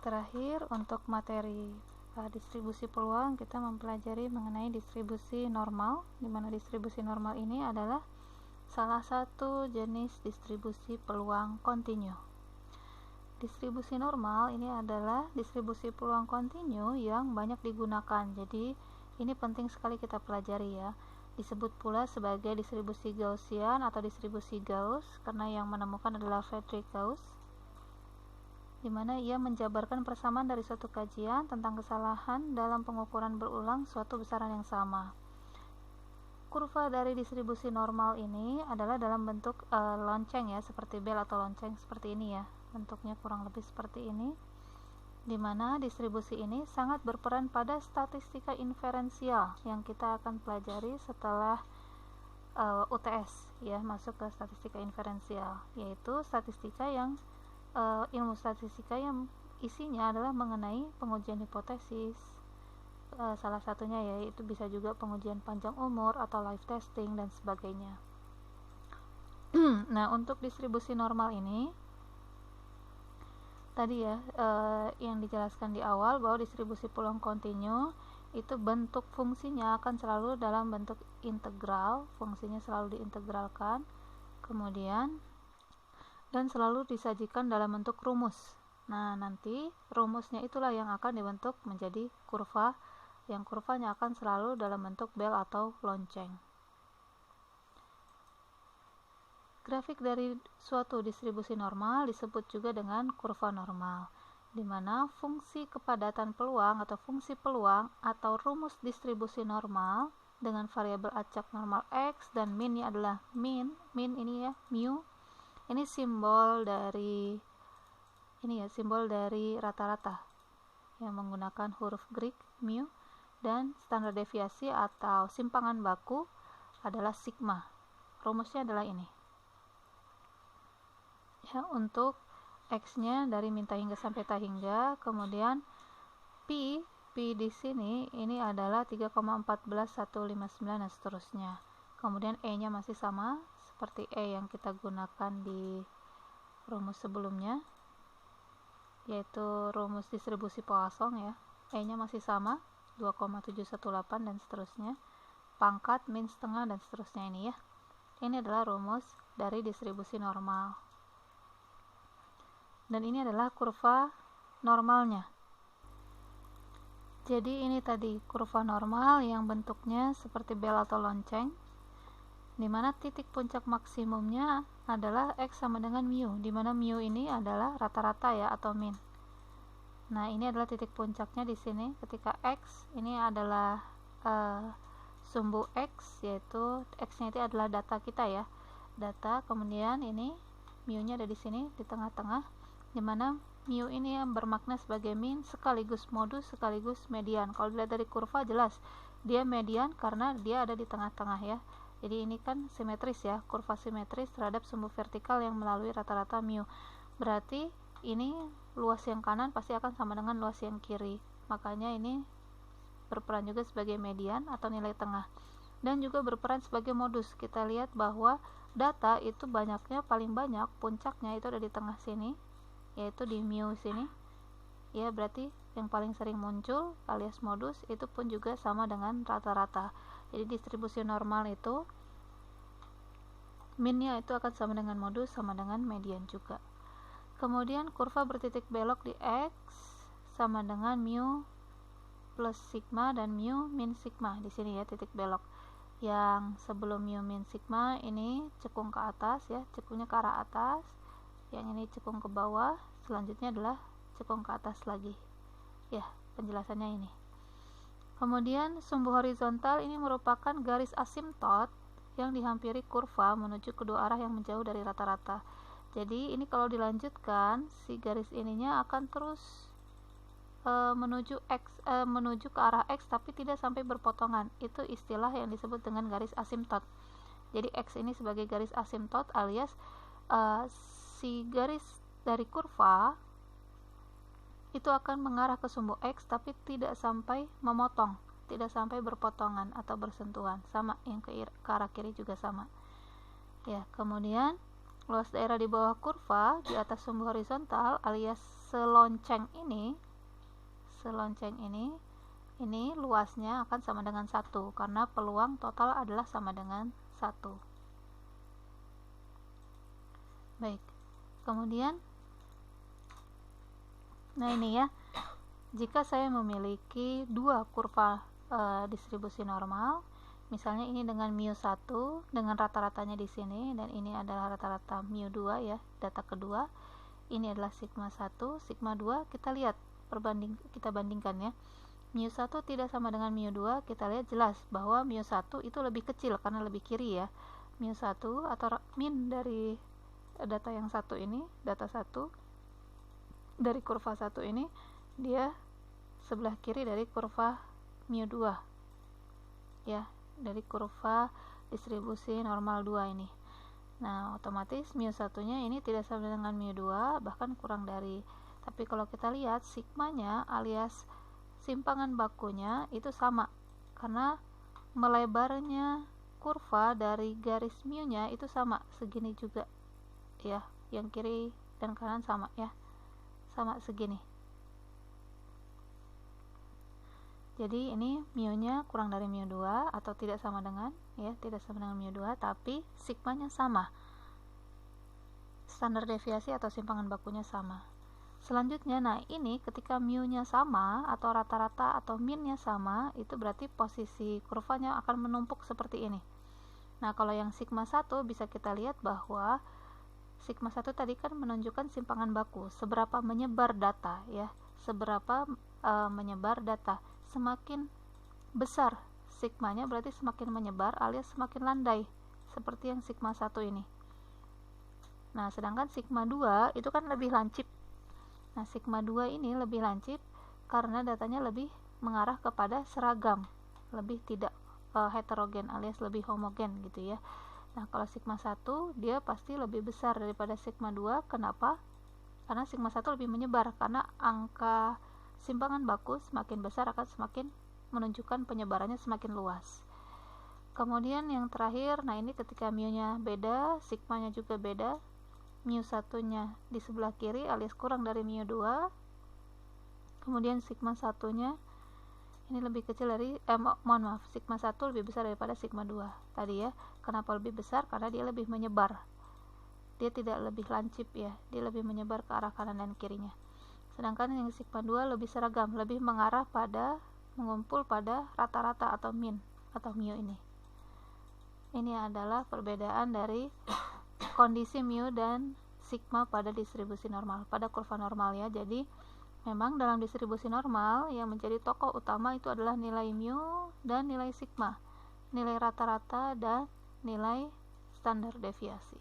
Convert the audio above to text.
terakhir untuk materi distribusi peluang, kita mempelajari mengenai distribusi normal, di mana distribusi normal ini adalah salah satu jenis distribusi peluang kontinu. Distribusi normal ini adalah distribusi peluang kontinu yang banyak digunakan. Jadi ini penting sekali kita pelajari ya. Disebut pula sebagai distribusi Gaussian atau distribusi Gauss karena yang menemukan adalah Friedrich Gauss, di mana ia menjabarkan persamaan dari suatu kajian tentang kesalahan dalam pengukuran berulang suatu besaran yang sama. Kurva dari distribusi normal ini adalah dalam bentuk lonceng ya, seperti bel atau lonceng seperti ini ya. Bentuknya kurang lebih seperti ini, di mana distribusi ini sangat berperan pada statistika inferensial yang kita akan pelajari setelah UTS ya, masuk ke statistika inferensial, yaitu statistika yang ilmu statistika yang isinya adalah mengenai pengujian hipotesis, salah satunya yaitu bisa juga pengujian panjang umur atau life testing dan sebagainya. Nah, untuk distribusi normal ini tadi ya, yang dijelaskan di awal bahwa distribusi peluang kontinu itu bentuk fungsinya akan selalu dalam bentuk integral, fungsinya selalu diintegralkan, kemudian dan selalu disajikan dalam bentuk rumus. Nah, nanti rumusnya itulah yang akan dibentuk menjadi kurva, yang kurvanya akan selalu dalam bentuk bel atau lonceng. Grafik dari suatu distribusi normal disebut juga dengan kurva normal, di mana fungsi kepadatan peluang atau fungsi peluang atau rumus distribusi normal dengan variabel acak normal X dan minnya adalah min ini ya, mu. Ini simbol dari rata-rata yang menggunakan huruf Greek mu, dan standar deviasi atau simpangan baku adalah sigma. Rumusnya adalah ini. Ya, untuk X-nya dari min ta hingga sampai ta hingga, kemudian P di sini ini adalah 3,14159 dan seterusnya. Kemudian E-nya masih sama seperti E yang kita gunakan di rumus sebelumnya, yaitu rumus distribusi Poisson ya. E-nya masih sama 2,718 dan seterusnya. Pangkat, min, setengah dan seterusnya ini ya. Ini adalah rumus dari distribusi normal. Dan ini adalah kurva normalnya. Jadi ini tadi kurva normal yang bentuknya seperti bel atau lonceng, di mana titik puncak maksimumnya adalah X sama dengan mu, di mana mu ini adalah rata-rata ya atau min. Nah, ini adalah titik puncaknya di sini ketika X ini adalah sumbu X, yaitu X-nya itu adalah data kita ya. Data, kemudian ini mu-nya ada di sini di tengah-tengah, di mana mu ini yang bermakna sebagai min sekaligus modus sekaligus median. Kalau dilihat dari kurva jelas dia median karena dia ada di tengah-tengah ya. Jadi ini kan simetris ya, kurva simetris terhadap sumbu vertikal yang melalui rata-rata mu. Berarti ini luas yang kanan pasti akan sama dengan luas yang kiri. Makanya ini berperan juga sebagai median atau nilai tengah. Dan juga berperan sebagai modus. Kita lihat bahwa data itu banyaknya, paling banyak puncaknya itu ada di tengah sini, yaitu di mu sini ya, berarti yang paling sering muncul alias modus itu pun juga sama dengan rata-rata. Jadi distribusi normal itu minnya itu akan sama dengan modus sama dengan median juga. Kemudian kurva bertitik belok di X sama dengan mu plus sigma dan mu min sigma di sini ya, titik belok. Yang sebelum mu min sigma ini cekung ke atas ya, cekungnya ke arah atas. Yang ini cekung ke bawah, selanjutnya adalah cekung ke atas lagi ya, penjelasannya ini. Kemudian sumbu horizontal ini merupakan garis asimtot yang dihampiri kurva menuju kedua arah yang menjauh dari rata-rata. Jadi ini kalau dilanjutkan, si garis ininya akan terus menuju ke arah X tapi tidak sampai berpotongan. Itu istilah yang disebut dengan garis asimtot. Jadi X ini sebagai garis asimtot alias si garis dari kurva itu akan mengarah ke sumbu X tapi tidak sampai memotong, tidak sampai berpotongan atau bersentuhan. Sama yang ke arah kiri juga sama ya. Kemudian luas daerah di bawah kurva di atas sumbu horizontal alias selonceng ini luasnya akan sama dengan 1 karena peluang total adalah sama dengan 1. Baik, kemudian nah ini ya, jika saya memiliki dua kurva distribusi normal, misalnya ini dengan mu 1 dengan rata-ratanya di sini, dan ini adalah rata-rata mu 2 ya, data kedua. Ini adalah sigma 1, sigma 2, kita lihat kita bandingkan ya. Mu 1 tidak sama dengan mu 2, kita lihat jelas bahwa mu 1 itu lebih kecil karena lebih kiri ya. Mu 1 atau min dari data yang satu ini, data 1 dari kurva 1 ini, dia sebelah kiri dari kurva mu 2 ya, dari kurva distribusi normal 2 ini. Nah, otomatis mu 1-nya ini tidak sama dengan mu 2, bahkan kurang dari. Tapi kalau kita lihat sigmanya alias simpangan bakunya itu sama, karena melebarnya kurva dari garis mu-nya itu sama, segini juga ya, yang kiri dan kanan sama ya, sama segini. Jadi ini mu-nya kurang dari mu 2 atau tidak sama dengan ya, tidak sama dengan mu 2, tapi sigmanya sama. Standar deviasi atau simpangan bakunya sama. Selanjutnya, nah ini ketika mu-nya sama atau rata-rata atau min-nya sama, itu berarti posisi kurvanya akan menumpuk seperti ini. Nah, kalau yang sigma 1 bisa kita lihat bahwa sigma 1 tadi kan menunjukkan simpangan baku, seberapa menyebar data ya, seberapa menyebar data. Semakin besar sigmanya berarti semakin menyebar alias semakin landai, seperti yang sigma 1 ini. Nah, sedangkan sigma 2 itu kan lebih lancip. Nah, sigma 2 ini lebih lancip karena datanya lebih mengarah kepada seragam, lebih tidak heterogen alias lebih homogen gitu ya. Nah, kalau sigma 1 dia pasti lebih besar daripada sigma 2. Kenapa? Karena sigma 1 lebih menyebar, karena angka simpangan baku semakin besar akan semakin menunjukkan penyebarannya semakin luas. Kemudian yang terakhir, nah ini ketika mu-nya beda, sigmanya juga beda. Mu 1-nya di sebelah kiri alias kurang dari mu 2. Kemudian sigma 1-nya ini lebih kecil dari sigma 1 lebih besar daripada sigma 2 tadi ya. Kenapa lebih besar? Karena dia lebih menyebar. Dia tidak lebih lancip ya, dia lebih menyebar ke arah kanan dan kirinya. Sedangkan yang sigma 2 lebih seragam, lebih mengarah pada mengumpul pada rata-rata atau min atau mu ini. Ini adalah perbedaan dari kondisi mu dan sigma pada distribusi normal, pada kurva normal ya. Jadi memang dalam distribusi normal yang menjadi tokoh utama itu adalah nilai mu dan nilai sigma, nilai rata-rata dan nilai standar deviasi.